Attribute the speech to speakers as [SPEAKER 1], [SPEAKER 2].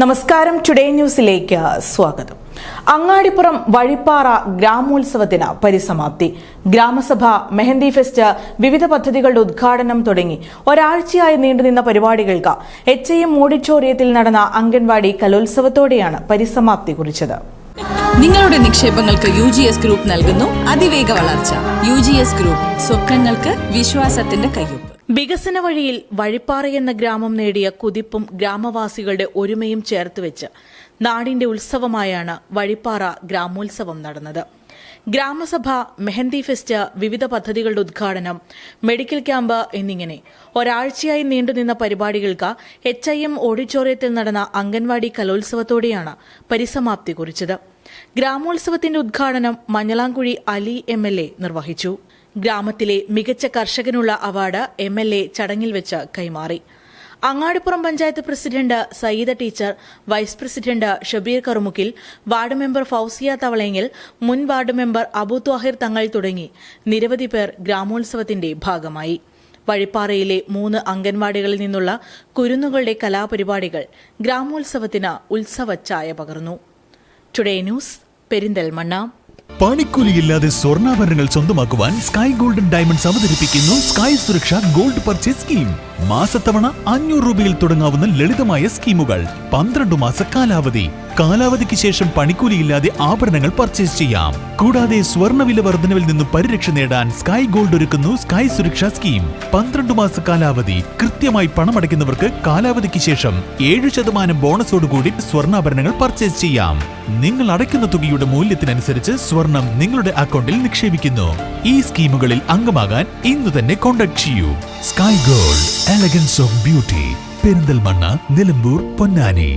[SPEAKER 1] നമസ്കാരം, ടുഡേ ന്യൂസിലേക്ക് സ്വാഗതം. അങ്ങാടിപ്പുറം വഴിപ്പാറ ഗ്രാമോത്സവത്തിന് പരിസമാപ്തി. ഗ്രാമസഭ മെഹന്തി ഫെസ്റ്റ് വിവിധ പദ്ധതികളുടെ ഉദ്ഘാടനം തുടങ്ങി ഒരാഴ്ചയായി നീണ്ടുനിന്ന പരിപാടികൾക്ക് HIM ഓഡിറ്റോറിയത്തിൽ നടന്ന അംഗൻവാടി കലോത്സവത്തോടെയാണ് പരിസമാപ്തി കുറിച്ചത്.
[SPEAKER 2] നിങ്ങളുടെ നിക്ഷേപങ്ങൾക്ക് UGS ഗ്രൂപ്പ് നൽകുന്നു അതിവേഗ വളർച്ച. UGS ഗ്രൂപ്പ്, സ്വപ്നങ്ങൾക്ക് വിശ്വാസത്തിന്റെ കയ്യൊപ്പ്.
[SPEAKER 1] വികസന വഴിയിൽ വഴിപ്പാറ എന്ന ഗ്രാമം നേടിയ കുതിപ്പും ഗ്രാമവാസികളുടെ ഒരുമയും ചേർത്തുവെച്ച് നാടിന്റെ ഉത്സവമായാണ് വഴിപ്പാറ ഗ്രാമോത്സവം നടന്നത്. ഗ്രാമസഭ, മെഹന്തി ഫെസ്റ്റ്, വിവിധ പദ്ധതികളുടെ ഉദ്ഘാടനം, മെഡിക്കൽ ക്യാമ്പ് എന്നിങ്ങനെ ഒരാഴ്ചയായി നീണ്ടുനിന്ന പരിപാടികൾക്ക് HIM ഓഡിറ്റോറിയത്തിൽ നടന്ന അംഗൻവാടി കലോത്സവത്തോടെയാണ് പരിസമാപ്തി കുറിച്ചത്. ഗ്രാമോത്സവത്തിന്റെ ഉദ്ഘാടനം മഞ്ഞളാംകുഴി അലി MLA നിർവഹിച്ചു. ഗ്രാമത്തിലെ മികച്ച കർഷകനുള്ള അവാർഡ് MLA ചടങ്ങിൽ വെച്ച് കൈമാറി. Angadipuram panchayat president Sayyida teacher, vice president Shabeer Karumukkil, ward member Fousiya Thavalayenkil, മുൻ വാർഡ് മെമ്പർ അബു ത്വാഹിർ തങ്ങൾ തുടങ്ങി നിരവധി പേർ ഗ്രാമോത്സവത്തിന്റെ ഭാഗമായി. വഴിപ്പാറയിലെ 3 അംഗൻവാടികളിൽ നിന്നുള്ള കുരുന്നുകളുടെ കലാപരിപാടികൾ ഗ്രാമോത്സവത്തിന് ഉത്സവച്ചായ പകർന്നു. Today news, Perinthalmanna.
[SPEAKER 3] പണിക്കൂലിയില്ലാതെ സ്വർണ്ണാഭരണങ്ങൾ സ്വന്തമാക്കുവാൻ സ്കൈ ഗോൾഡൻ ഡയമണ്ട്സ് അവതരിപ്പിക്കുന്നു സ്കൈ സുരക്ഷ ഗോൾഡ് പർച്ചേസ് സ്കീം. മാസത്തവണ 500 രൂപയിൽ തുടങ്ങാവുന്ന ലളിതമായ സ്കീമുകൾ. 12 മാസ കാലാവധി. കാലാവധിക്ക് ശേഷം പണിക്കൂലിയില്ലാതെ ആഭരണങ്ങൾ പർച്ചേസ് ചെയ്യാം. കൂടാതെ സ്വർണ്ണവില വർധനവിൽ നിന്നും പരിരക്ഷ നേടാൻ സ്കൈ ഗോൾഡ് ഒരുക്കുന്നു സ്കൈ സുരക്ഷ സ്കീം. 12 മാസ കാലാവധി. കൃത്യമായി പണമടയ്ക്കുന്നവർക്ക് കാലാവധിക്ക് ശേഷം 7% ബോണസോടുകൂടി സ്വർണ്ണാഭരണങ്ങൾ പർച്ചേസ് ചെയ്യാം. നിങ്ങൾ അടയ്ക്കുന്ന തുകയുടെ മൂല്യത്തിനനുസരിച്ച് സ്വർണം നിങ്ങളുടെ അക്കൗണ്ടിൽ നിക്ഷേപിക്കുന്നു. ഈ സ്കീമുകളിൽ അംഗമാകാൻ ഇന്ന് തന്നെ കോൺടാക്ട് ചെയ്യൂ. Sky gold, elegance of beauty. Perinthalmanna, Nilambur, Ponnani.